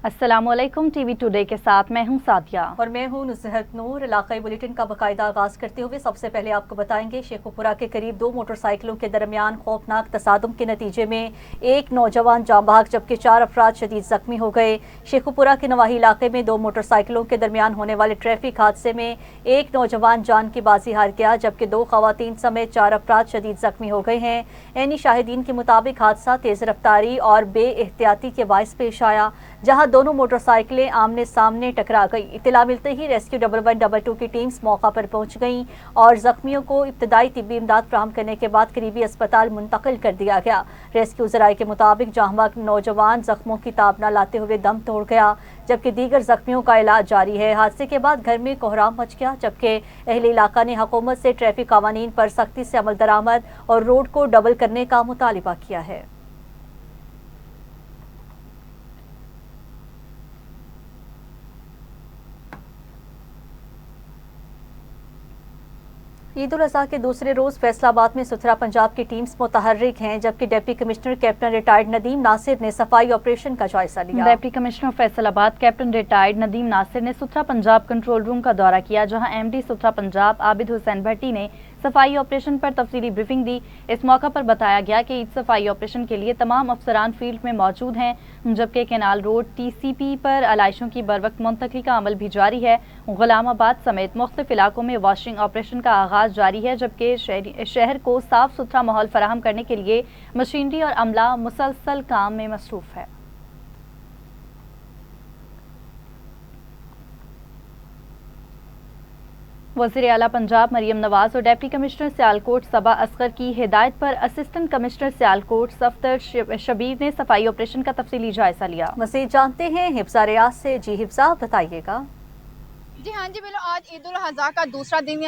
अस्सलाम वालेकुम। TV today के साथ मैं हूं सादिया और मैं हूं नुसरत नूर। इलाकाई बुलेटिन का बाकायदा आगाज़ करते हुए सबसे पहले आपको बताएंगे शेखुपुरा के करीब दो मोटरसाइकिलों के दरमियान खौफनाक तसादुम के नतीजे में एक नौजवान जाँ बहक जबकि 4 अफराद शदीद जख्मी हो गए। शेखुपुरा के नवाही इलाके में दो मोटरसाइकिलों के दरमियान होने वाले ट्रैफिक हादसे में एक नौजवान जान की बाजी हार गया जबकि 2 खवातीन समेत 4 अफराद शदीद जख्मी हो गए हैं। ऐनी शाहिदीन के मुताबिक हादसा तेज़ रफ्तारी और बे एहतियाती के बायस पेश आया, जहां दोनों मोटरसाइकिलें आमने सामने टकरा गई। इत्तला मिलते ही रेस्क्यू 1122 की टीम्स मौका पर पहुंच गईं और जख्मियों को इब्तदाई तिब्बी इमदाद फराहम करने के बाद करीबी अस्पताल मुंतकिल कर दिया गया। रेस्क्यू ज़राए के मुताबिक जहां नौजवान जख्मों की ताब न लाते हुए दम तोड़ गया जबकि दीगर जख्मियों का इलाज जारी है। हादसे के बाद घर में कोहराम मच गया जबकि अहले इलाका ने हुकूमत से ट्रैफिक कानून पर सख्ती से अमल दरामद और रोड को डबल करने का मुतालिबा किया है। ईद उल अज़हा के दूसरे रोज़ फैसलाबाद में सुथरा पंजाब की टीम्स मुतहर्रिक हैं जबकि deputy commissioner captain retired Nadeem Nasir ने सफाई ऑपरेशन का जायजा लिया। Deputy commissioner Faisalabad captain retired Nadeem Nasir ने सुथरा पंजाब कंट्रोल रूम का दौरा किया, जहां एमडी सुथरा पंजाब आबिद हुसैन भट्टी ने सफाई ऑपरेशन पर तफसीली ब्रीफिंग दी। इस मौका पर बताया गया कि ईद सफाई ऑपरेशन के लिए तमाम अफसरान फील्ड में मौजूद हैं जबकि कैनाल रोड TCP पर आलाइशों की बरवक्त मुंतकली का अमल भी जारी है। गुलामाबाद समेत मुख्तलिफ इलाकों में वॉशिंग ऑपरेशन का आगाज जारी है जबकि शहर को साफ सुथरा माहौल फराहम करने के लिए मशीनरी और अमला मुसलसल काम में मसरूफ है। वज़ीर आला पंजाब मरियम नवाज और डिप्टी कमिश्नर सियालकोट सबा असगर की हिदायत पर असिस्टेंट कमिश्नर सियालकोट सफ्दर शबीर ने सफाई ऑपरेशन का तफसीली जायजा लिया। मज़ीद जानते हैं हिफ्ज़ा रियाज से। जी हिफ्ज़ा, बताइएगा। जी हाँ जी, बिल्कुल आज ईद उल अज़हा का दूसरा दिन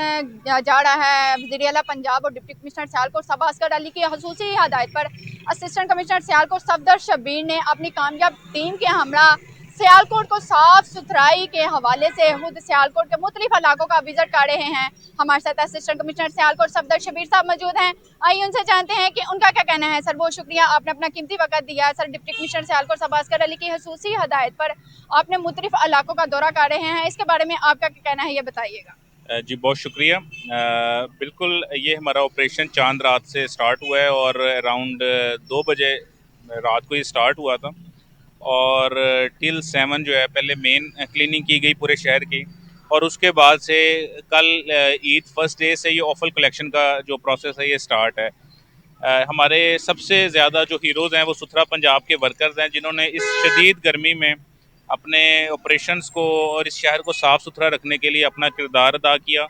जा रहा है। वज़ीर आला पंजाब और डिप्टी कमिश्नर सियालकोट सबा असगर अली की ख़ुसूसी हिदायत पर असिस्टेंट कमिश्नर सियालकोट सफदर शबीर ने अपनी कामयाब टीम के हमरा सियालकोट को साफ सुथराई के हवाले से खुद सियालकोट के मुख्तलिफ इलाकों का विजिट कर रहे हैं। हमारे साथ असिस्टेंट कमिश्नर सियालकोट सफदर शबीर साहब मौजूद हैं। आइए उनसे जानते हैं कि उनका क्या कहना है। सर, बहुत शुक्रिया, आपने अपना कीमती वक्त दिया है। सर, डिप्टी कमिश्नर सियालकोट सबा असगर अली की ख़ुसूसी हिदायत पर आपने मुख्तलिफ इलाकों का दौरा कर रहे हैं, इसके बारे में आपका क्या कहना है, ये बताइएगा। जी बहुत शुक्रिया। बिल्कुल, ये हमारा ऑपरेशन चांद रात से स्टार्ट हुआ है और अराउंड 2 बजे रात को ये स्टार्ट हुआ था और टिल 7 जो है पहले मेन क्लीनिंग की गई पूरे शहर की और उसके बाद से कल ईद फर्स्ट डे से ये ऑफल कलेक्शन का जो प्रोसेस है ये स्टार्ट है। हमारे सबसे ज़्यादा जो हीरोज़ हैं वो सुथरा पंजाब के वर्कर्स हैं जिन्होंने इस शदीद गर्मी में अपने ऑपरेशंस को और इस शहर को साफ़ सुथरा रखने के लिए अपना किरदार अदा किया।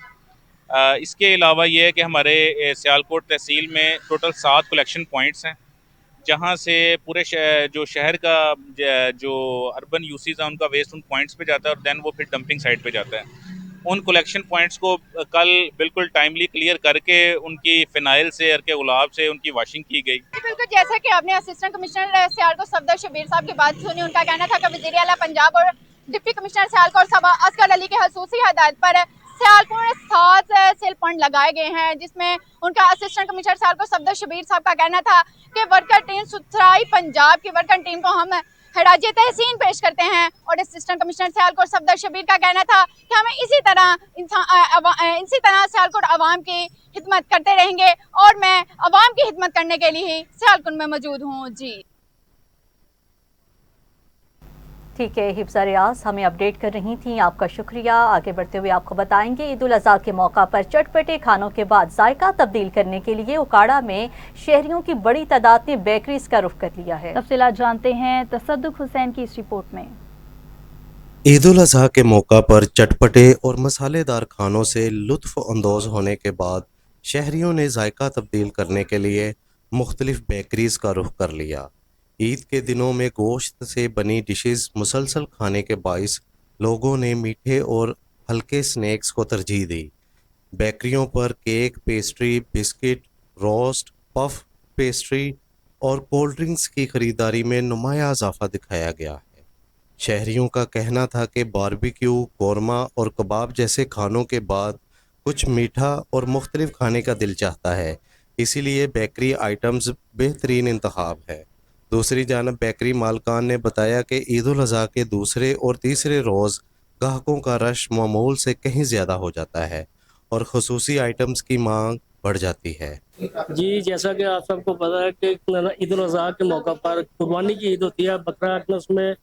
इसके अलावा ये है कि हमारे सियालकोट तहसील में टोटल 7 कलेक्शन पॉइंट्स हैं जहाँ से पूरे जो शहर का जो अर्बन यूसेज है उनका वेस्ट उन पॉइंट्स पे जाता है और देन वो फिर डंपिंग साइट पे जाता है। उन कलेक्शन पॉइंट्स को कल बिल्कुल टाइमली क्लियर करके उनकी फिनाइल से अर्के गुलाब से उनकी वॉशिंग की गई। बिल्कुल, जैसा कि आपने असिस्टेंट कमिश्नर सियालकोट सफदर शबीर साहब की बात सुनी, उनका कहना था कि वज़ीर आला पंजाब और डिप्टी कमिश्नर सियालकोट सबा असगर अली की ख़ुसूसी हिदायत पर सियालकोट में 7 सेल पॉइंट लगाए गए हैं, जिसमें उनका असिस्टेंट कमिश्नर सियालकोट सफदर शबीर साहब का कहना था कि वर्कर टीम सुथराई पंजाब की वर्कर टीम को हम खराज तहसीन पेश करते हैं। और असिस्टेंट कमिश्नर सियालकोट सफदर शबीर का कहना था कि हमें इसी तरह सियालकोट आवाम की खिदमत करते रहेंगे और मैं आवाम की खिदमत करने के लिए ही सियालकोट में मौजूद हूँ। जी ठीक है हिफ्ज़ा रियाज, हमें अपडेट कर रही थी, आपका शुक्रिया। आगे बढ़ते हुए आपको बताएंगे ईद उल अज़हा के मौका पर चटपटे खानों के बाद जायका तब्दील करने के लिए उकाड़ा में शहरियों की बड़ी तादाद ने बेकरीज का रुख कर लिया है। तफसीलात जानते हैं तसद्दुक हुसैन की इस रिपोर्ट में। ईद उल अज़हा के मौका पर चटपटे और मसालेदार खानों से लुत्फ़ अंदोज़ होने के बाद शहरियों ने जायका तब्दील करने के लिए मुख्तलिफ बेकरीज का रुख कर लिया। ईद के दिनों में गोश्त से बनी डिशेस मुसलसल खाने के बाइस लोगों ने मीठे और हल्के स्नैक्स को तरजीह दी। बेकरियों पर cake, pastry, biscuit, roast, puff pastry और कोल्ड ड्रिंक्स की ख़रीदारी में नुमाया इजाफा दिखाया गया है। शहरियों का कहना था कि बारबेक्यू, कौरमा और कबाब जैसे खानों के बाद कुछ मीठा और मुख्तलिफ खाने का दिल चाहता है, इसीलिए बेकरी आइटम्स बेहतरीन इंतखाब है। दूसरी जानब बेकरी मालकान ने बताया कि ईद उल अज़हा के दूसरे और तीसरे रोज़ ग्राहकों का रश मामूल से कहीं ज़्यादा हो जाता है और खसूसी आइटम्स की मांग बढ़ जाती है। जी, जैसा कि आप सबको पता है कि ईद उल अज़हा के मौका पर कुर्बानी की ईद होती है। बकरा उसमें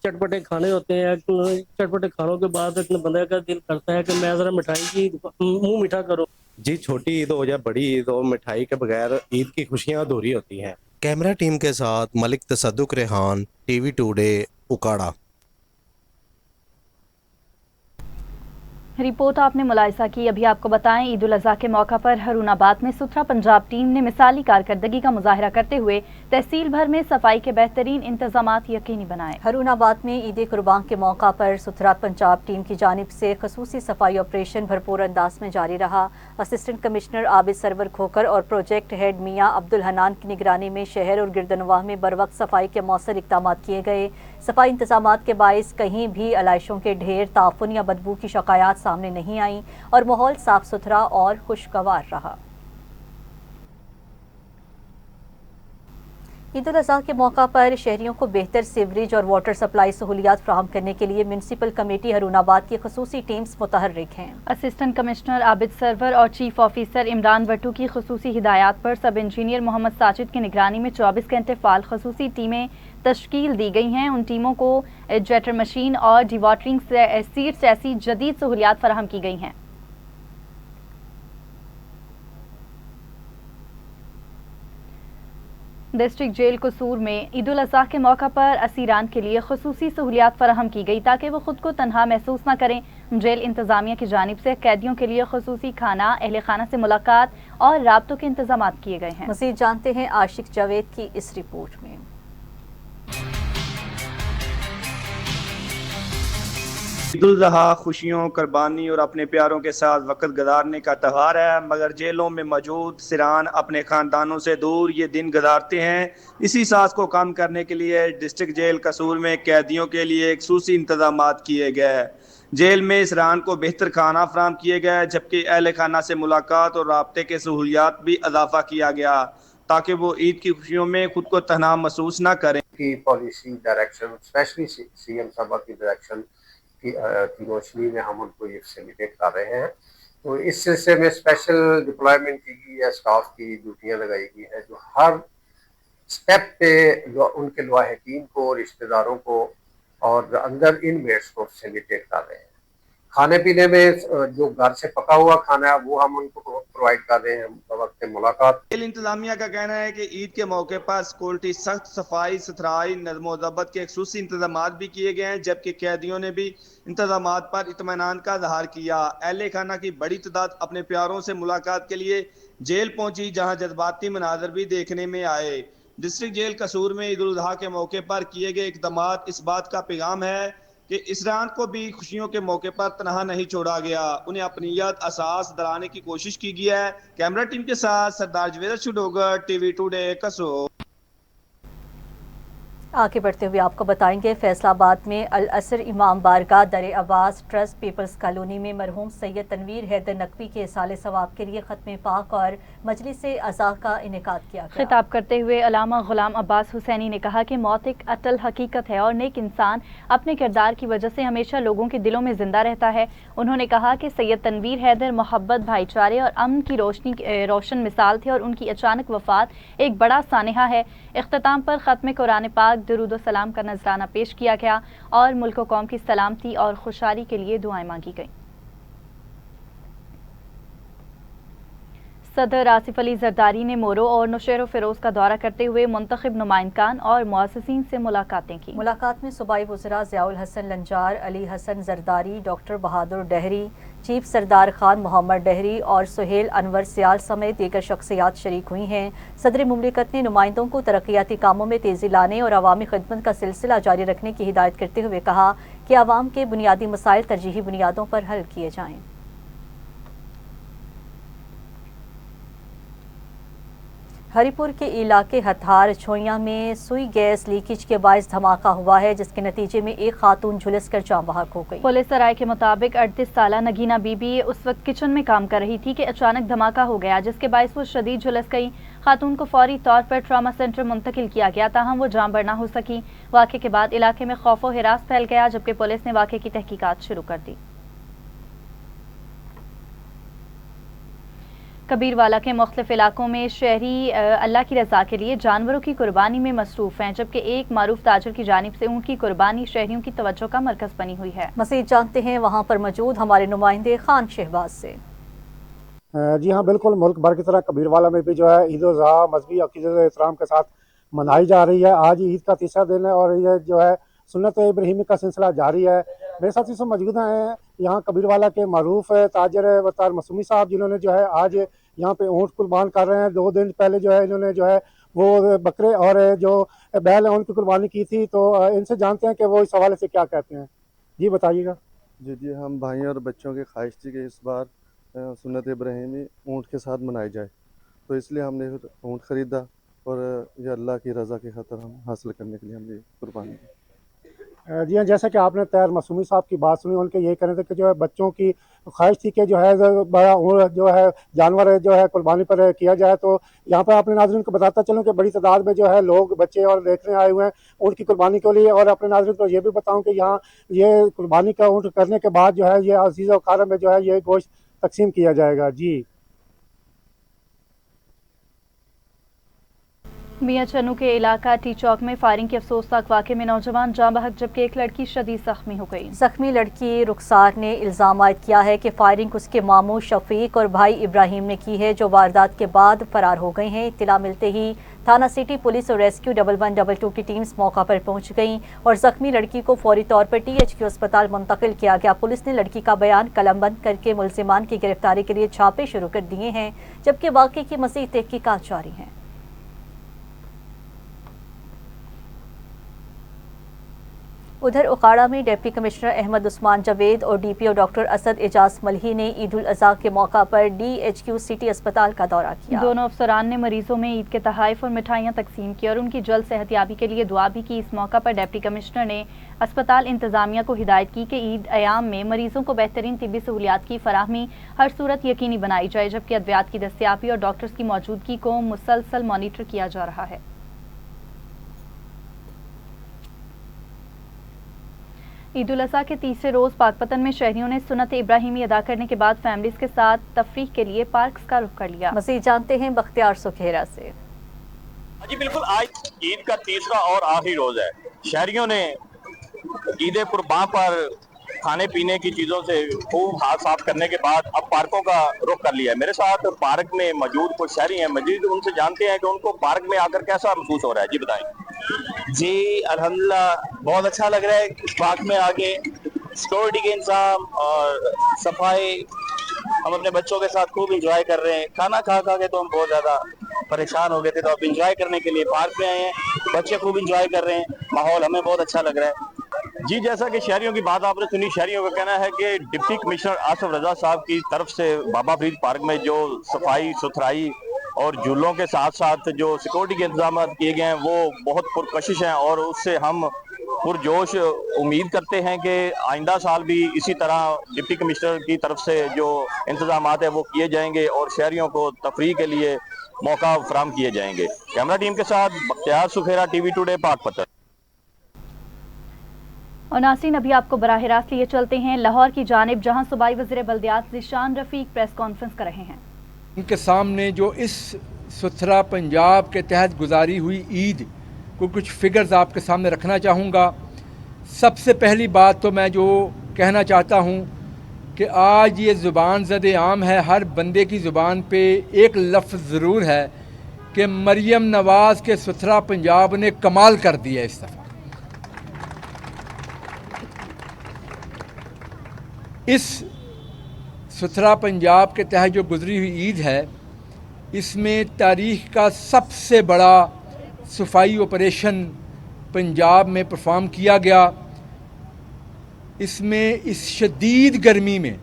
चटपटे खाने होते हैं। चटपटे खानों के बाद बंदे का दिल करता है कि मैं ज़रा मिठाई की मुंह मीठा करूं। जी, छोटी ईद हो या बड़ी ईद हो, मिठाई के बगैर ईद की खुशियां अधूरी होती हैं। कैमरा टीम के साथ मलिक तसद्दुक रेहान, टीवी टुडे, उकाड़ा। रिपोर्ट आपने मुलाहिजा की। अभी आपको बताएं, ईद उल अज़हा के मौका पर हरूनाबाद में सुथरा पंजाब टीम ने मिसाली कारकर्दगी का मुजाहरा करते हुए तहसील भर में सफाई के बेहतरीन इंतजामात यकीनी बनाए। हरूनाबाद में ईद कुर्बान के मौका पर सुथरा पंजाब टीम की जानिब से खसूसी सफाई ऑपरेशन भरपूर अंदाज में जारी रहा। असिस्टेंट कमिश्नर आबिद सरवर खोकर और प्रोजेक्ट हेड मियाँ अब्दुल हनान की निगरानी में शहर और गिरदनवाह में बर वक्त सफाई के मौसर इक़दाम किए गए। सफाई इंतजामात के बाइस कहीं भी अलाइशों के ढेर, ताफुन या बदबू की शिकायत सामने नहीं आई और माहौल साफ सुथरा और खुशगवार रहा। ईद उल अज़हा के मौका पर शहरियों को बेहतर सीवरेज और वाटर सप्लाई सहूलियात फराहम करने के लिए म्यूनसिपल कमेटी हरूनाबाद की खसूसी टीम्स मुतहर्रिक हैं। असिस्टेंट कमिश्नर आबिद सरवर और चीफ ऑफिसर इमरान वट्टू की खसूसी हिदायत पर सब इंजीनियर मोहम्मद साजिद की निगरानी में 24 घंटे फाल खसूसी टीमें तश्कील दी गई हैं। उन टीमों को जेटर मशीन और डिवाटरिंग सीट्स ऐसी जदीद सहूलियात फराहम की गई हैं। डिस्ट्रिक्ट जेल कसूर में ईद उल अज़हा के मौका पर असीरान के लिए खसूसी सहूलियात फराहम की गई ताकि वो खुद को तन्हा महसूस न करें। जेल इंतजामिया की जानिब से कैदियों के लिए खसूसी खाना, अहले खाना से मुलाकात और राब्तों के इंतजाम किए गए हैं। मज़ीद जानते हैं आशिक जावेद की इस रिपोर्ट में। ईद उल अज़हा खुशियों, कुर्बानी और अपने प्यारों के साथ वक्त गुजारने का त्यौहार है, मगर जेलों में मौजूद सिरान अपने ख़ानदानों से दूर ये दिन गुजारते हैं। इसी साज को कम करने के लिए डिस्ट्रिक्ट जेल कसूर में कैदियों के लिए खसूसी इंतजाम किए गए। जेल में सिरान को बेहतर खाना फराहम किए गए, जबकि अहल खाना से मुलाकात और राब्ते के सहूलियात भी इजाफा किया गया ताकि वो ईद की खुशियों में खुद को तन्हा महसूस न करें। की पॉलिसी डायरेक्शन, स्पेशली सीएम साहब की डायरेक्शन की रोशनी में हम उनको ये फैसिलिटेट कर रहे हैं। तो इस सिलसिले में स्पेशल डिप्लॉयमेंट की गई है, स्टाफ की ड्यूटियां लगाई गई है जो हर स्टेप पे उनके लवाहिकीन को, रिश्तेदारों को और अंदर इनमेट्स को फैसिलिटेट कर रहे हैं। खाने पीने में जो घर से पका हुआ खाना है वो हम उनको प्रोवाइड कर रहे हैं वक्त मुलाकात। जेल इंतजामिया का कहना है कि ईद के मौके पर सिक्योरिटी, सख्त सफाई सुथराई, नज़्म व ज़ब्त के खसूसी इंतजाम भी किए गए हैं, जबकि कैदियों ने भी इंतजाम पर इत्मीनान का इज़हार किया। अहले खाना की बड़ी तादाद अपने प्यारों से मुलाकात के लिए जेल पहुंची, जहां जज्बाती मनाजर भी देखने में आए। डिस्ट्रिक्ट जेल कसूर में ईद उल अज़हा के मौके पर किए गए इक़दाम इस बात का पैगाम है कि इसरान को भी खुशियों के मौके पर तनहा नहीं छोड़ा गया, उन्हें अपनीयत एहसास दिलाने की कोशिश की गई है। कैमरा टीम के साथ सरदार जवेद शुडोगर, टीवी टुडे कसूर। आगे बढ़ते हुए आपको बताएंगे, फैसलाबाद में अल असर इमाम बारगाह दर अब्बास ट्रस्ट पीपल्स कॉलोनी में मरहूम सैयद तनवीर हैदर नकवी के साले सवाब के लिए खत्म पाक और मजलिस अज़ा का इनेकाद किया गया। खिताब करते हुए अलामा गुलाम अब्बास हुसैनी ने कहा कि मौत एक अटल हकीकत है और नेक इंसान अपने किरदार की वजह से हमेशा लोगों के दिलों में जिंदा रहता है। उन्होंने कहा कि सैयद तनवीर हैदर मोहब्बत, भाईचारे और अमन की रोशन मिसाल थे और उनकी अचानक वफात एक बड़ा सानिहा है। इख्तिताम पर खत्म कुरान पाक, दुरूद व सलाम का नजराना पेश किया गया और मुल्क व कौम की सलामती और खुशहाली के लिए दुआएं मांगी गईं। सदर आसिफ अली जरदारी ने मोरो और नौशेरो फिरोज का दौरा करते हुए मुंतखब नुमाइंदगान और मुअस्सिसीन से मुलाकातें की। मुलाकात में सूबाई वज़रा ज़ियाउल हसन लंजार, अली हसन जरदारी, डॉक्टर बहादुर डहरी, चीफ सरदार खान मोहम्मद डहरी और सुहेल अनवर सियाल समेत दीगर शख्सियात शरीक हुई हैं। सदर मुमलिकत ने नुमाइंदों को तरक्याती कामों में तेज़ी लाने और अवामी खिदमत का सिलसिला जारी रखने की हिदायत करते हुए कहा कि आवाम के बुनियादी मसाइल तरजीही बुनियादों पर हल किए जाएँ। हरिपुर के इलाके हथार छोइया में सुई गैस लीकेज के बायस धमाका हुआ है, जिसके नतीजे में एक खातून झुलस कर जान बहक हो गई। पुलिस सराय के मुताबिक 38 साला नगीना बीबी उस वक्त किचन में काम कर रही थी कि अचानक धमाका हो गया, जिसके बायस वो शदीद झुलस गई। खातून को फौरी तौर पर ट्रॉमा सेंटर मुंतकिल किया गया, ताहम वो जान बर ना हो सकी। वाक़े के बाद इलाके में खौफ व हिरास फैल गया, जबकि पुलिस ने वाक़े की तहकीकात शुरू कर दी। कबीरवाला के मुख्तलिफ इलाकों में शहरी अल्लाह की रज़ा के लिए जानवरों की कुर्बानी में मसरूफ़ हैं, जबकि एक मारूफ ताजर की जानिब से ऊँट की कुर्बानी शहरियों की तवज्जो का मरकज़ बनी हुई है। मज़ीद जानते हैं वहाँ पर मौजूद हमारे नुमाइंदे खान शहबाज से। जी हाँ, बिल्कुल मुल्क भर की तरह कबीरवाला में भी जो है ईद उल अज़हा मजहबी अक़ीदत एहतराम के साथ मनाई जा रही है। आज ईद का तीसरा दिन है और ये जो है सुन्नत इब्राहिमी का सिलसिला जारी है। मेरे साथ इस मौजूद हैं यहाँ कबीरवाला के मरूफ ताजर वतार मसूमी साहब, जिन्होंने जो है आज यहाँ पे ऊँट कुर्बान कर रहे हैं। 2 दिन पहले जो है इन्होंने जो है वो बकरे और जो बैल है उनकी कुर्बानी की थी। तो इनसे जानते हैं कि वो इस हवाले से क्या कहते हैं। जी बताइएगा। जी, हम भाई और बच्चों की ख्वाहिश थी कि इस बार सुन्नत इब्राहिमी ऊँट के साथ मनाई जाए, तो इसलिए हमने ऊँट ख़रीदा और ये अल्लाह की रज़ा की खातिर हम हासिल करने के लिए हमने कुर्बानी की। जी हाँ, जैसा कि आपने तैयार मसूमी साहब की बात सुनी, उनके यही कहने थे कि जो है बच्चों की ख्वाहिश थी कि जो है बड़ा ऊँट जो है जानवर जो है कुर्बानी पर किया जाए। तो यहाँ पर अपने नाज़रीन को बताता चलूँ कि बड़ी तादाद में जो है लोग बच्चे और देखने आए हुए हैं ऊँट की कुर्बानी के लिए। और अपने नाज़रीन को ये भी बताऊँ कि यहाँ ये कुर्बानी का ऊँट करने के बाद जो है ये अज़ीज़ व अक़ारब में जो है ये गोश्त तकसीम किया जाएगा। जी मियां चन्नू के इलाका टी चौक में फायरिंग के अफसोसनाक वाक़े में नौजवान जाँ बहक, जबकि एक लड़की शदीद जख्मी हो गई। जख्मी लड़की रुखसार ने इल्ज़ाम आयद किया है कि फायरिंग उसके मामू शफीक और भाई इब्राहिम ने की है, जो वारदात के बाद फरार हो गए हैं। इत्तला मिलते ही थाना सिटी पुलिस और रेस्क्यू 1122 की टीम्स मौका पर पहुंच गईं और जख्मी लड़की को फौरी तौर पर THQ अस्पताल मुंतकिल किया गया। पुलिस ने लड़की का बयान कलमबंद करके मुलजिमान की गिरफ्तारी के लिए छापे शुरू कर दिए हैं, जबकि वाक़े की मज़ीद तहकीकात जारी हैं। उधर उकाड़ा में डिप्टी कमिश्नर अहमद उस्मान जावेद और DPO डॉक्टर असद एजाज मलही ने ईद उल अज़हा के मौका पर DHQ सिटी अस्पताल का दौरा किया। दोनों अफसरान ने मरीजों में ईद के तहाइफ और मिठाइयाँ तकसीम की और उनकी जल्द सेहतयाबी के लिए दुआ भी की। इस मौका पर डिप्टी कमिश्नर ने अस्पताल इंतजामिया को हिदायत की कि ईद अयाम में मरीजों को बेहतरीन तिब्बी सहूलियात की फराहमी हर सूरत यकीनी बनाई जाए, जबकि अद्वियात की दस्तियाबी और डॉक्टर्स की मौजूदगी को मुसलसल मॉनिटर किया जा रहा है। ईद उल अज़हा के तीसरे रोज़ पाकपतन में शहरियों ने सुन्नत इब्राहिमी अदा करने के बाद फैमिलीज के साथ तफरीह के लिए पार्क्स का रुख कर लिया। मज़ीद जानते हैं बख्तियार सुखेरा से। जी बिल्कुल, आज ईद का तीसरा और आखिरी रोज़ है। शहरियों ने ईद कुर्बान पर खाने पीने की चीज़ों से खूब हाथ साफ करने के बाद अब पार्कों का रुख कर लिया है। मेरे साथ पार्क में मौजूद कुछ शहरी हैं, मजीद उनसे जानते हैं कि उनको पार्क में आकर कैसा महसूस हो रहा है। जी बताएं। जी अल्हम्दुलिल्लाह बहुत अच्छा लग रहा है इस पार्क में आके। सिक्योरिटी के इंतजाम और सफाई, हम अपने बच्चों के साथ खूब इंजॉय कर रहे हैं। खाना खा के तो हम बहुत ज़्यादा परेशान हो गए थे, तो अब इंजॉय करने के लिए पार्क में आए हैं। बच्चे खूब इंजॉय कर रहे हैं, माहौल हमें बहुत अच्छा लग रहा है। जी, जैसा कि शहरियों की बात आपने सुनी, शहरियों का कहना है कि डिप्टी कमिश्नर आसिफ रजा साहब की तरफ से बाबा फरीद पार्क में जो सफाई सुथराई और झूलों के साथ साथ जो सिक्योरिटी के इंतजाम किए गए हैं वो बहुत पुरकशिश हैं और उससे हम पुरजोश उम्मीद करते हैं कि आइंदा साल भी इसी तरह डिप्टी कमिश्नर की तरफ से जो इंतजाम है वो किए जाएंगे और शहरियों को तफरीह के लिए मौका फराहम किए जाएंगे। कैमरा टीम के साथ बख्तियार सुखेरा, TV टुडे, पाकपतन। और नाज़रीन, अभी आपको बराह रास्त लिए चलते हैं लाहौर की जानिब, जहां सूबाई वज़ीर बल्दियात ज़ीशान रफ़ीक प्रेस कॉन्फ्रेंस कर रहे हैं। उनके सामने जो इस सुथरा पंजाब के तहत गुजारी हुई ईद को कुछ फिगर्स आपके सामने रखना चाहूँगा। सबसे पहली बात तो मैं जो कहना चाहता हूँ कि आज ये ज़ुबान ज़द आम है, हर बंदे की ज़ुबान पे एक लफ्ज़ ज़रूर है कि मरियम नवाज़ के सुथरा पंजाब ने कमाल कर दिया। इस दफ़ा इस सुथरा पंजाब के तहत जो गुजरी हुई ईद है, इसमें तारीख़ का सबसे बड़ा सफाई ऑपरेशन पंजाब में परफॉर्म किया गया। इसमें इस शदीद गर्मी में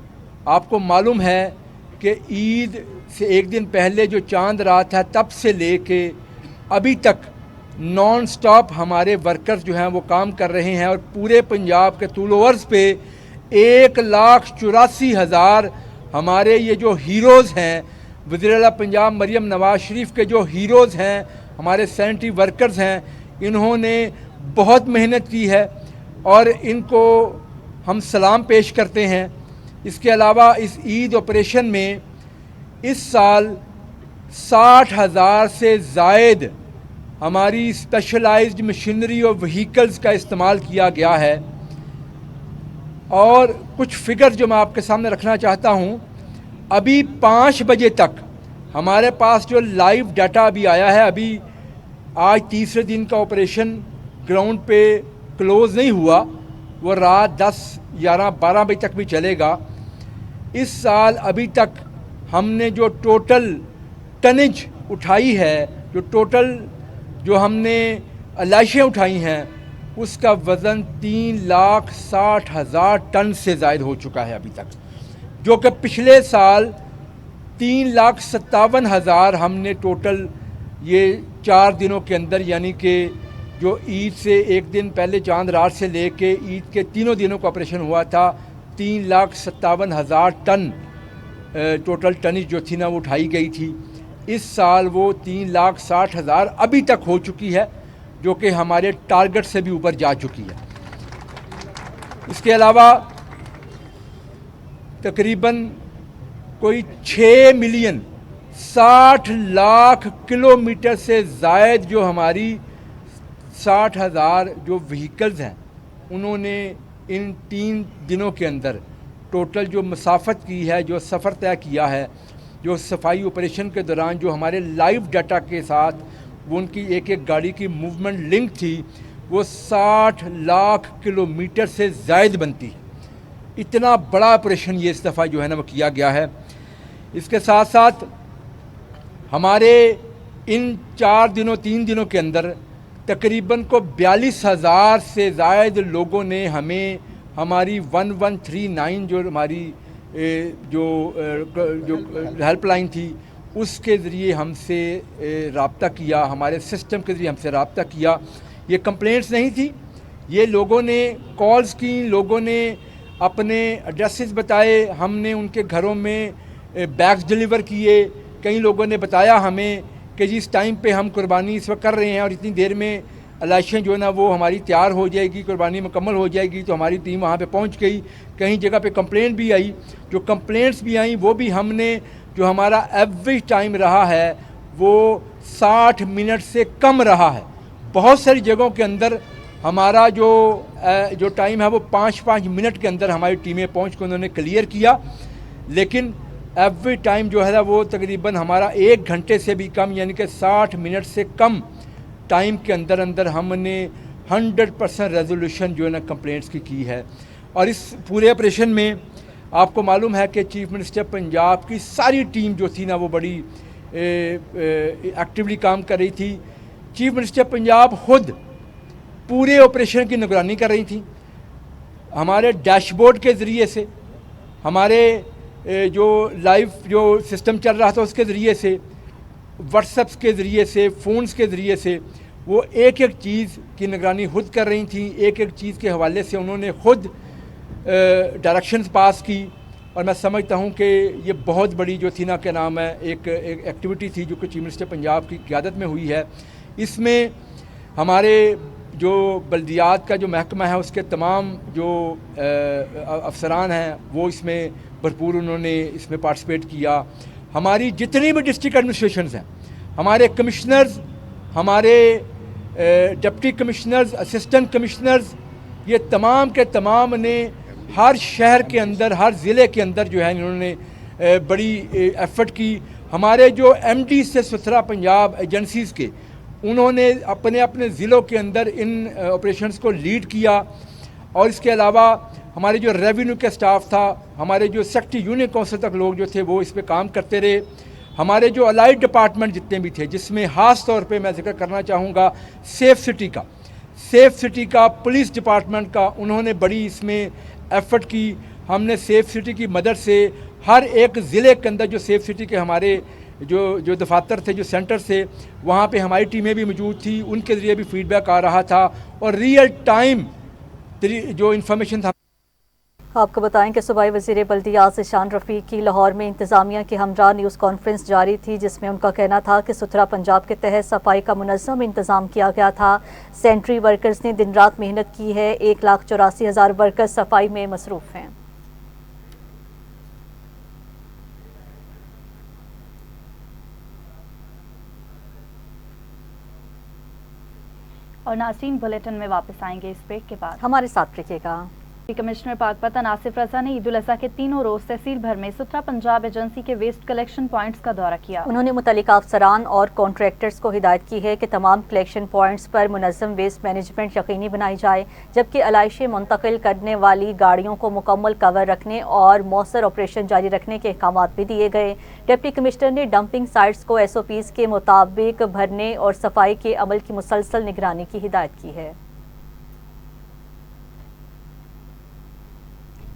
आपको मालूम है कि ईद से एक दिन पहले जो चांद रात है तब से लेके अभी तक नॉन स्टॉप हमारे वर्कर्स जो हैं वो काम कर रहे हैं और पूरे पंजाब के तूल अर्ज़ पे 1,84,000 हमारे ये जो हीरोज़ हैं, वज़ीर-ए-आला पंजाब मरियम नवाज़ शरीफ के जो हीरोज़ हैं, हमारे सैनिटरी वर्कर्स हैं, इन्होंने बहुत मेहनत की है और इनको हम सलाम पेश करते हैं। इसके अलावा इस ईद ऑपरेशन में इस साल 60,000 से ज़ायद हमारी स्पेशलाइज्ड मशीनरी और व्हीकल्स का इस्तेमाल किया गया है। और कुछ फिगर जो मैं आपके सामने रखना चाहता हूँ, अभी 5 बजे तक हमारे पास जो लाइव डाटा अभी आया है, अभी आज तीसरे दिन का ऑपरेशन ग्राउंड पे क्लोज़ नहीं हुआ, वो रात 10, 11, 12 बजे तक भी चलेगा। इस साल अभी तक हमने जो टोटल टनेज उठाई है, जो हमने लाशें उठाई हैं, उसका वज़न 3,60,000 टन से ज़ायद हो चुका है अभी तक, जो कि पिछले साल 3,57,000 हमने टोटल ये 4 दिनों के अंदर, यानी कि जो ईद से एक दिन पहले चांद रात से लेके ईद के 3 दिनों का ऑपरेशन हुआ था, 3,57,000 टन टोटल टनेज जो थी ना वो उठाई गई थी। इस साल वो 3,60,000 अभी तक हो चुकी है, जो कि हमारे टारगेट से भी ऊपर जा चुकी है। इसके अलावा तकरीबन कोई 6,60,00,000 किलोमीटर से ज़ायद जो हमारी 60,000 जो व्हीकल्स हैं, उन्होंने इन 3 दिनों के अंदर टोटल जो मसाफत की है, जो सफ़र तय किया है, जो सफाई ऑपरेशन के दौरान जो हमारे लाइव डाटा के साथ वो उनकी एक एक गाड़ी की मूवमेंट लिंक थी, वो 60 लाख किलोमीटर से ज़ायद बनती है। इतना बड़ा ऑपरेशन ये इस दफ़ा जो है ना वो किया गया है। इसके साथ साथ हमारे इन 3 दिनों के अंदर तकरीबन को 42,000 से ज़ायद लोगों ने हमें हमारी 1139 जो हमारी जो हेल्पलाइन थी उसके ज़रिए हमसे रब्ता किया, हमारे सिस्टम के ज़रिए हमसे रब्ता किया। ये कंप्लेंट्स नहीं थी, ये लोगों ने कॉल्स की, लोगों ने अपने एड्रेसेस बताए, हमने उनके घरों में बैग्स डिलीवर किए। कई लोगों ने बताया हमें कि जी इस टाइम पे हम कुर्बानी इस वक्त कर रहे हैं और इतनी देर में लाशें जो है ना वो हमारी तैयार हो जाएगी, कुर्बानी मुकम्मल हो जाएगी। तो हमारी टीम वहाँ पे पहुँच गई। कहीं जगह पे कंप्लेंट भी आई, जो कंप्लेंट्स भी आई वो भी हमने, जो हमारा एवरेज टाइम रहा है वो 60 मिनट से कम रहा है। बहुत सारी जगहों के अंदर हमारा जो टाइम है वो 5-5 मिनट के अंदर हमारी टीमें पहुँच कर उन्होंने क्लियर किया, लेकिन एवरेज टाइम जो है वो तकरीबन हमारा 1 घंटे से भी कम, यानी कि 60 मिनट से कम टाइम के अंदर हमने 100% रेजोल्यूशन जो है ना कंप्लेंट्स की है। और इस पूरे ऑपरेशन में आपको मालूम है कि चीफ मिनिस्टर पंजाब की सारी टीम जो थी ना वो बड़ी एक्टिवली काम कर रही थी। चीफ मिनिस्टर पंजाब खुद पूरे ऑपरेशन की निगरानी कर रही थी। हमारे डैशबोर्ड के ज़रिए से, हमारे जो लाइव जो सिस्टम चल रहा था उसके ज़रिए से, व्हाट्सएप्स के ज़रिए से, फ़ोन्स के ज़रिए से वो एक एक चीज़ की निगरानी खुद कर रही थी। एक एक चीज़ के हवाले से उन्होंने खुद डायरेक्शंस पास की। और मैं समझता हूँ कि ये बहुत बड़ी जो थी ना क्या नाम है एक एक्टिविटी थी जो कि चीफ मिनिस्टर पंजाब की क़यादत में हुई है। इसमें हमारे जो बल्दियात का जो महकमा है उसके तमाम जो अफसरान हैं वो इसमें भरपूर उन्होंने इसमें पार्टिसिपेट किया। हमारी जितनी भी डिस्ट्रिक्ट एडमिनिस्ट्रेशंस हैं, हमारे कमिश्नर्स, हमारे डिप्टी कमिश्नर्स, असिस्टेंट कमिश्नर्स, ये तमाम के तमाम ने हर शहर के अंदर, हर ज़िले के अंदर जो है इन्होंने बड़ी एफ़र्ट की। हमारे जो MD से सुथरा पंजाब एजेंसीज़ के, उन्होंने अपने अपने ज़िलों के अंदर इन ऑपरेशंस को लीड किया। और इसके अलावा हमारे जो रेवेन्यू के स्टाफ था, हमारे जो सेक्रेटरी यूनियन काउंसिल तक लोग जो थे वो इस पे काम करते रहे। हमारे जो अलाइड डिपार्टमेंट जितने भी थे, जिसमें ख़ास तौर पे मैं जिक्र करना चाहूँगा सेफ सिटी का, पुलिस डिपार्टमेंट का, उन्होंने बड़ी इसमें एफ़र्ट की। हमने सेफ सिटी की मदद से हर एक ज़िले के अंदर जो सेफ सिटी के हमारे जो दफातर थे, जो सेंटर थे, वहाँ पे हमारी टीमें भी मौजूद थी, उनके ज़रिए भी फीडबैक आ रहा था और रियल टाइम जो इन्फॉर्मेशन था। आपको बताएं कि सूबाई वज़ीर बल्दियात ज़ीशान रफ़ीक की लाहौर में इंतज़ामिया की हमरा न्यूज़ कॉन्फ्रेंस जारी थी, जिसमें उनका कहना था कि सुथरा पंजाब के तहत सफाई का मुनज़्ज़म इंतज़ाम किया गया था। सेंट्री वर्कर्स ने दिन रात मेहनत की है। 1,84,000 वर्कर्स सफाई में मसरूफ़ हैं। और नाज़रीन, बुलेटिन में वापस आएंगे इस ब्रेक के बाद। हमारे साथ रखिएगा। कमिश्नर पाकपतन आसिफ रजा ने ईद उल अज़हा के तीनों रोज तहसील भर में सुथरा पंजाब एजेंसी के वेस्ट कलेक्शन पॉइंट्स का दौरा किया। उन्होंने मुतल्लिका अफसरान और कॉन्ट्रैक्टर्स को हिदायत की है कि तमाम कलेक्शन पॉइंट्स पर मुनज़्ज़म वेस्ट मैनेजमेंट यकीनी बनाई जाए, जबकि अलाइशें मुंतकिल करने वाली गाड़ियों को मुकम्मल कवर रखने और मौसर ऑपरेशन जारी रखने के अहकाम भी दिए गए। डिप्टी कमिश्नर ने डंपिंग साइट्स को SOPs के मुताबिक भरने और सफाई के अमल की मुसलसल निगरानी की हिदायत की है।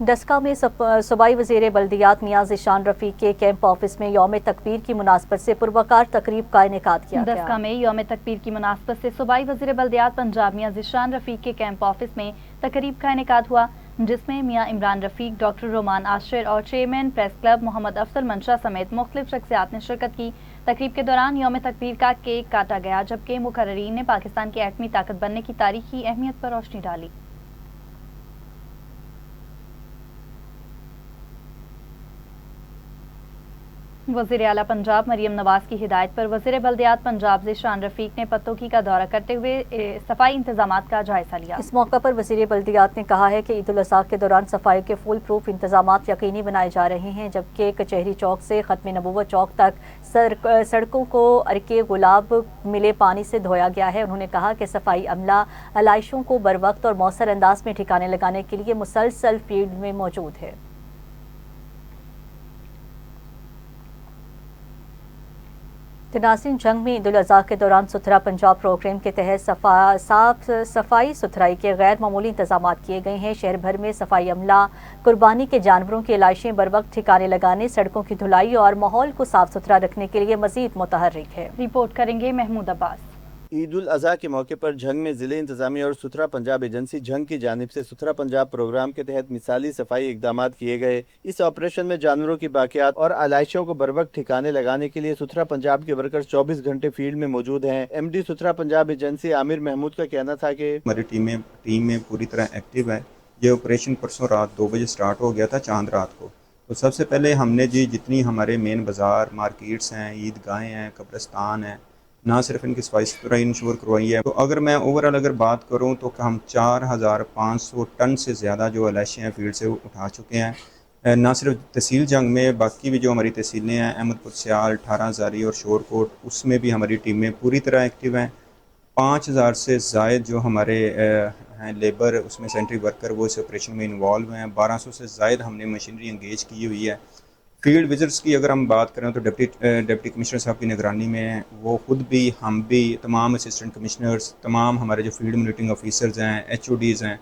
डस्का में सूबाई वज़ीर बल्दियात मियां ज़ीशान रफ़ीक के कैंप ऑफिस में यौम तकबीर की मुनासबत से पुरवकार तकरीब का इनेकाद किया गया। डस्का में यौम तकबीर की मुनासबत से सूबाई वज़ीर बल्दियात पंजाब मियां ज़ीशान रफ़ीक के कैंप ऑफिस में तकरीब का इनेकाद हुआ, जिसमें मियां इमरान रफ़ीक, डॉक्टर रोमान आशिर और chairman press club Mohammad Afzal Mansha समेत मुख्तलिफ शख्सियात ने शिरकत की। तकरीब के दौरान यौम तकबीर का केक काटा गया, जबकि मुकर्ररीन ने पाकिस्तान की एटमी ताकत बनने की तारीखी अहमियत पर रोशनी डाली। वज़ीर आला पंजाब मरियम नवाज की हिदायत पर वज़ीर बल्दियात पंजाब ज़ीशान रफ़ीक ने पत्तोकी का दौरा करते हुए सफाई इंतजामात का जायजा लिया। इस मौका पर वज़ीर बल्दियात ने कहा है कि ईद उल अज़हा के दौरान सफाई के फुल प्रूफ इंतजामात यकीनी बनाए जा रहे हैं, जबकि कचहरी चौक से ख़त्म नबूवत चौक तक सड़कों को अर्के गुलाब मिले पानी से धोया गया है। उन्होंने कहा कि सफाई अमला अलाइशों को बर वक्त और मौसर अंदाज में ठिकाने लगाने के लिए मुसलसल फील्ड में मौजूद है। नाज़रीन, जंग में ईद उल अज़हा के दौरान सुथरा पंजाब प्रोग्राम के तहत सफाई सुथराई के गैर मामूली इंतजाम किए गए हैं। शहर भर में सफाई अमला कुर्बानी के जानवरों की लाशें बर वक्त ठिकाने लगाने, सड़कों की धुलाई और माहौल को साफ सुथरा रखने के लिए मजीद मुतहर्रिक है। रिपोर्ट करेंगे महमूद अब्बास। ईद उल अज़हा के मौके पर झंग में ज़िले इंतज़ामिया और सुथरा पंजाब एजेंसी झंग की जानिब से सुथरा पंजाब प्रोग्राम के तहत मिसाली सफाई इकदाम किए गए। इस ऑपरेशन में जानवरों की बाकियात और आलाइशों को बर वक्त ठिकाने लगाने के लिए सुथरा पंजाब के वर्कर्स 24 घंटे फील्ड में मौजूद हैं। MD सुथरा पंजाब एजेंसी आमिर महमूद का कहना था कि हमारी टीम में पूरी तरह एक्टिव है। ये ऑपरेशन परसों रात 2 बजे स्टार्ट हो गया था, चांद रात को। तो सबसे पहले हमने जितनी हमारे मेन बाज़ार मार्केट्स हैं, ईदगाहें हैं, कब्रिस्तान हैं, ना सिर्फ इनकी सफाई सुथराई इंश्योर करवाई है। तो अगर मैं ओवरऑल अगर बात करूं तो हम 4,500 टन से ज़्यादा जो अलाइशें हैं फील्ड से उठा चुके हैं। ना सिर्फ तहसील जंग में, बाकी भी जो हमारी तहसीलें हैं, अहमदपुर सियाल, 18 हज़ारी और शोरकोट, उसमें भी हमारी टीमें पूरी तरह एक्टिव हैं। 5,000 से ज़ायद जो हमारे हैं लेबर, उसमें सेंट्री वर्कर, वो इस ऑपरेशन में इन्वॉल्व हैं। 1200 से ज़ायद हमने मशीनरी इंगेज की हुई है। फील्ड विजिट्स की अगर हम बात करें तो डिप्टी कमिश्नर साहब की निगरानी में वो खुद भी, हम भी, तमाम असिस्टेंट कमिश्नर्स, तमाम हमारे जो फील्ड मॉनिटरिंग ऑफिसर्स हैं, HODs हैं,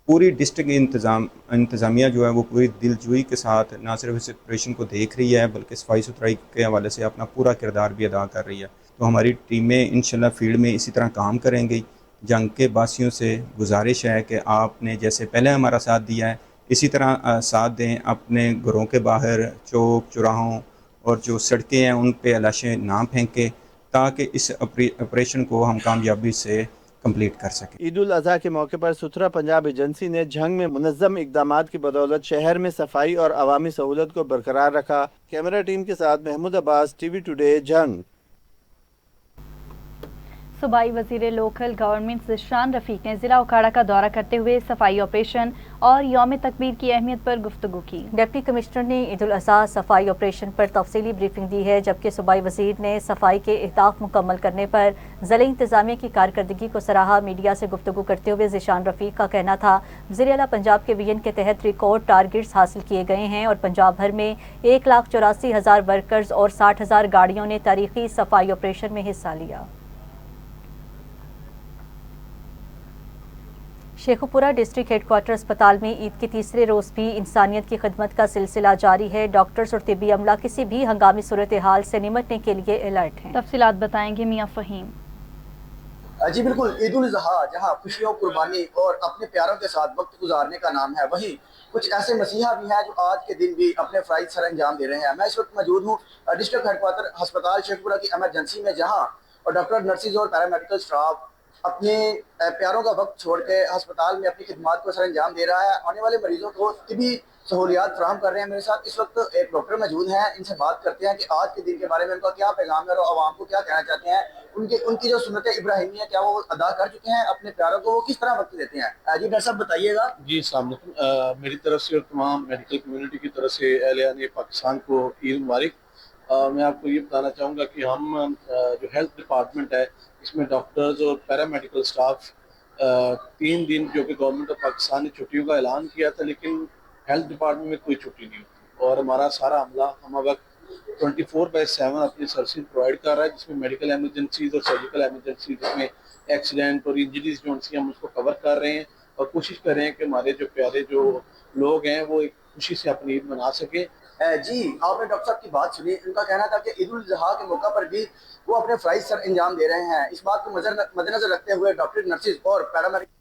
पूरी डिस्ट्रिक्ट इंतज़ामिया जो है वो पूरी दिलजोई के साथ ना सिर्फ इस ऑपरेशन को देख रही है, बल्कि सफाई सुथराई के हवाले से अपना पूरा किरदार भी अदा कर रही है। तो हमारी टीमें इंशाल्लाह फील्ड में इसी तरह काम करेंगी। जंग के बासियों से गुजारिश है कि आपने जैसे पहले हमारा साथ दिया है, इसी तरह साथ दें। अपने घरों के बाहर चौक चौराहों और जो सड़कें हैं उन पे लाशें ना फेंकें, ताकि इस ऑपरेशन को हम कामयाबी से कंप्लीट कर सकें। ईद उल अज़हा के मौके पर सुथरा पंजाब एजेंसी ने झंग में मुनज़्ज़म इकदामात की बदौलत शहर में सफाई और अवामी सहूलत को बरकरार रखा। कैमरा टीम के साथ महमूद अब्बास, TV टुडे, झंग। सूबाई वज़ीर लोकल गवर्नमेंट ज़ीशान रफ़ीक ने ज़िला उखाड़ा का दौरा करते हुए सफाई ऑपरेशन और यौम तकबीर की अहमियत पर गुफ्तगू की। डिप्टी कमिश्नर ने ईद उल अज़हा सफाई ऑपरेशन पर तफसीली ब्रीफिंग दी है, जबकि सूबाई वज़ीर ने सफाई के अहदाफ मुकम्मल करने पर ज़िले इंतज़ामिया की कारकर्दगी को सराहा। मीडिया से गुफ्तगू करते हुए ज़ीशान रफ़ीक का कहना था, वज़ीर आला पंजाब के विजन के तहत रिकॉर्ड टारगेट्स हासिल किए गए हैं और पंजाब भर में 1,84,000 वर्कर्स और 60,000 गाड़ियों ने तारीखी सफाई ऑपरेशन में हिस्सा लिया। शेखुपुरा डिस्ट्रिक्ट हेडक्वार्टर अस्पताल में ईद के तीसरे रोज़ भी इंसानियत की खिदमत का सिलसिला जारी है। डॉक्टर्स और तिब्बी अमला किसी भी हंगामी सूरत हाल से निपटने के लिए अलर्ट हैं। तफसीलात बताएंगे मियां फ़हीम। जी बिल्कुल, ईद उल ज़ुहा जहाँ खुशियों, कुर्बानी और अपने प्यारों के साथ वक्त गुजारने का नाम है, वहीं कुछ ऐसे मसीहा भी हैं जो आज के दिन भी अपने फ़राइज़ सर अंजाम दे रहे हैं। मैं इस वक्त मौजूद हूँ डिस्ट्रिक्ट हेडक्वार्टर अस्पताल शेखपुरा की एमरजेंसी में, जहाँ और डॉक्टर, नर्सिस और पैरामेडिकल स्टाफ अपने प्यारों का वक्त छोड़ के अस्पताल में अपनी खिदमत को सर अंजाम दे रहा है। आने वाले मरीजों को तिबी सहूलियात फराहम कर रहे हैं। मेरे साथ इस वक्त एक डॉक्टर मौजूद हैं, इनसे बात करते हैं कि आज के दिन के बारे में उनका क्या पैगाम है और आवाम को क्या कहना चाहते हैं। उनकी जो सुन्नत इब्राहिमी है, क्या वो अदा कर चुके हैं अपने प्यारों को, वो किस तरह वक्त देते हैं? जी डॉक्टर साहब बताइएगा। जी अस्सलाम वालेकुम, मेरी तरफ से और तमाम मेडिकल कम्युनिटी की तरफ से अहले पाकिस्तान को ईद मुबारक। मैं आपको ये बताना चाहूँगा कि हम जो हेल्थ डिपार्टमेंट है, इसमें डॉक्टर्स और पैरामेडिकल स्टाफ 3 दिन जो कि गवर्नमेंट ऑफ पाकिस्तान ने छुट्टियों का ऐलान किया था, लेकिन हेल्थ डिपार्टमेंट में कोई छुट्टी नहीं होती और हमारा सारा अमला हम वक्त 24/7 अपनी सर्विस प्रोवाइड कर रहा है, जिसमें मेडिकल एमरजेंसीज और सर्जिकल एमरजेंसी, जिसमें एक्सीडेंट और इंजरीज जो उनसी हम उसको कवर कर रहे हैं और कोशिश कर रहे हैं कि हमारे जो प्यारे जो लोग हैं वो एक खुशी से अपनी ईद मना सके। जी आपने डॉक्टर साहब की बात सुनी, उनका कहना था कि ईद उल ज़ुहा के मौका पर भी वो अपने फ़राइज़ सर अंजाम दे रहे हैं। इस बात को मद्देनजर रखते हुए डॉक्टर, नर्सिस और पैरामेडिकल।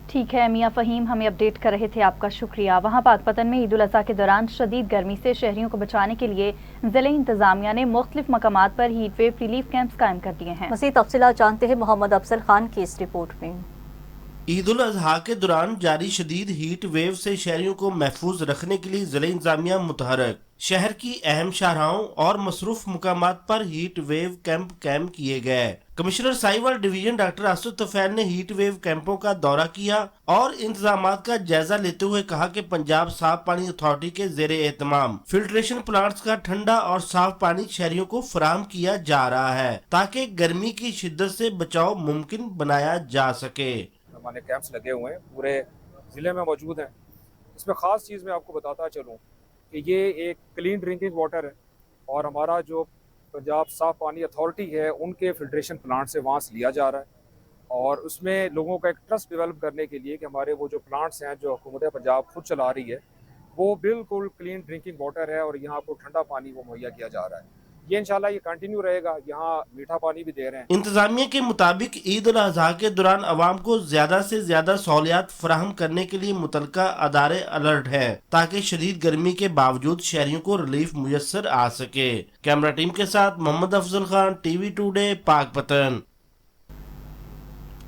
ठीक है मियां फ़हीम, हमें अपडेट कर रहे थे, आपका शुक्रिया। वहाँ पाकपतन में ईद उल अज़हा के दौरान शदीद गर्मी से शहरियों को बचाने के लिए ज़िले इंतज़ामिया ने मुख्तलिफ मकामात पर हीट वेव रिलीफ कैंप्स कायम कर दिए हैं। मज़ीद तफसीलात जानते हैं मोहम्मद अफजल खान की इस रिपोर्ट में। ईद उल अजहा के दौरान जारी शदीद हीट वेव से शहरियों को महफूज रखने के लिए जिले इंतजामिया मुतहरक। शहर की अहम शाहराहों और मसरूफ मुकामात पर हीट वेव कैंप कायम किए गए। Commissioner Sahiwal division doctor Asif Tufail ने हीट वेव कैंपों का दौरा किया और इंतजामात का जायजा लेते हुए कहा कि पंजाब साफ पानी अथॉरिटी के जेर एहतमाम फिल्ट्रेशन प्लांट्स का ठंडा और साफ पानी शहरियों को फराहम किया जा रहा है, ताकि गर्मी की शिद्दत से बचाव मुमकिन बनाया जा सके। हमारे कैंप्स लगे हुए हैं, पूरे ज़िले में मौजूद हैं। इसमें ख़ास चीज़ मैं आपको बताता चलूँ कि ये एक क्लीन ड्रिंकिंग वाटर है और हमारा जो पंजाब साफ़ पानी अथॉरिटी है उनके फिल्ट्रेशन प्लांट से वहाँ से लिया जा रहा है और उसमें लोगों का एक ट्रस्ट डेवलप करने के लिए कि हमारे वो जो प्लांट्स हैं जो हुकूमत पंजाब खुद चला रही है वो बिल्कुल क्लीन ड्रिंकिंग वाटर है और यहाँ को ठंडा पानी वो मुहैया किया जा रहा है। ये इंशाल्लाह ये कंटिन्यू रहेगा। यहाँ मीठा पानी भी दे रहे हैं। इंतजामिया के मुताबिक ईद उल अजहा के दौरान अवाम को ज्यादा से ज्यादा सहूलियात फराहम करने के लिए मुतलका अदारे अलर्ट है, ताकि शदीद गर्मी के बावजूद शहरियों को रिलीफ मुयस्सर आ सके। कैमरा टीम के साथ मोहम्मद अफजल खान, टीवी टुडे, पाकपतन।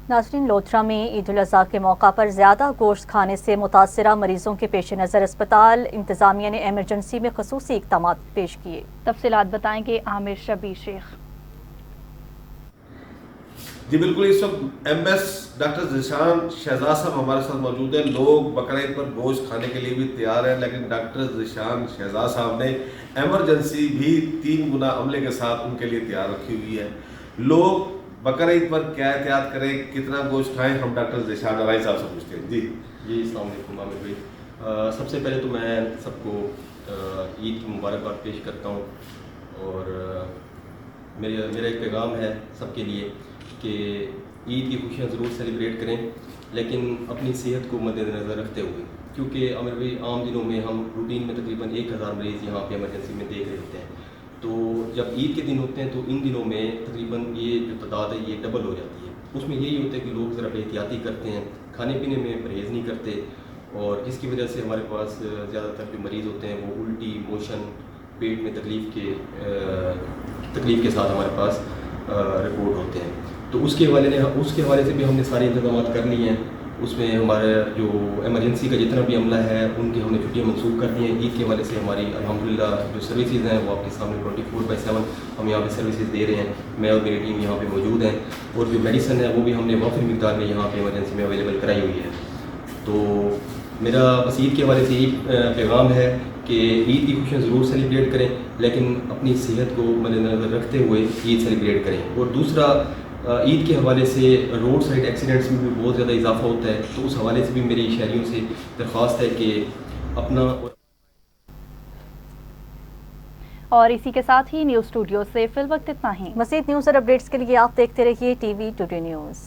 नाज़रीन, लोथरा में ईद उल अज़हा के मौका पर ज़्यादा गोश्त खाने से मुतासरा मरीजों के पेश नज़र अस्पताल इंतज़ामिया ने एमरजेंसी में खसूसी इक़दाम पेश किए। तफसीलात बताएंगे आमिर शबीर शेख। जी बिल्कुल, इस वक्त एमएस डॉक्टर ज़िशान शहजाद साहब हमारे साथ मौजूद हैं। लोग बकरीद पर गोश्त खाने के लिए भी तैयार हैं, लेकिन डॉक्टर ज़िशान शहजाद साहब ने एमरजेंसी भी 3 गुना अमले के साथ उनके लिए तैयार रखी हुई है। लोग बकरीद पर क्या एहतियात करें, कितना गोश्त खाएं, हम डॉक्टर ज़िशान अराई साहब से पूछते हैं। जी अस्सलाम वालेकुम आमिर भाई। सबसे पहले तो मैं सबको ईद की मुबारकबाद पेश करता हूँ और मेरा एक पैगाम है सबके लिए कि ईद की खुशियाँ ज़रूर सेलिब्रेट करें, लेकिन अपनी सेहत को मद्देनज़र रखते हुए, क्योंकि आमिर भाई आम दिनों में हम रूटीन में तकरीबन 1000 मरीज़ यहाँ पे एमरजेंसी में देख रहे होते हैं, तो जब ईद के दिन होते हैं तो इन दिनों में तकरीबन ये जो तादाद है ये डबल हो जाती है। उसमें यही होता है कि लोग ज़रा एहतियाती करते हैं, खाने पीने में परहेज़ नहीं करते और जिसकी वजह से हमारे पास ज़्यादातर जो मरीज़ होते हैं वो उल्टी, मोशन, पेट में तकलीफ़ के साथ हमारे पास रिपोर्ट होते हैं। तो उसके हवाले से भी हमने सारे इंतजाम कर लिए हैं। उसमें हमारे जो एमरजेंसी का जितना भी अमला है उनकी हमने छुट्टियाँ मनसूख कर दी हैं। ईद के हवाले से हमारी अल्हम्दुलिल्लाह जो सर्विसेज हैं वो आपके सामने 24/7 हम यहाँ पे सर्विसेज दे रहे हैं। मैं और मेरी टीम यहाँ पे मौजूद हैं और जो मेडिसन है वो भी हमने वाफिर मिकदार में यहाँ पे एमरजेंसी में अवेलेबल कराई हुई है। तो मेरा बस ईद के हवाले से यही पैगाम है कि ईद की खुशियाँ ज़रूर सेलिब्रेट करें, लेकिन अपनी सेहत को मद्देनज़र रखते हुए ईद सेलिब्रेट करें। और दूसरा, ईद के हवाले से रोड साइड एक्सीडेंट्स में भी बहुत ज़्यादा इजाफा होता है, तो उस हवाले से भी मेरी शहरियों से दरख्वास्त है कि अपना और इसी के साथ ही न्यूज़ स्टूडियो से फिल वक्त इतना ही। मज़ीद न्यूज़ और अपडेट्स के लिए आप देखते रहिए TV टुडे न्यूज़।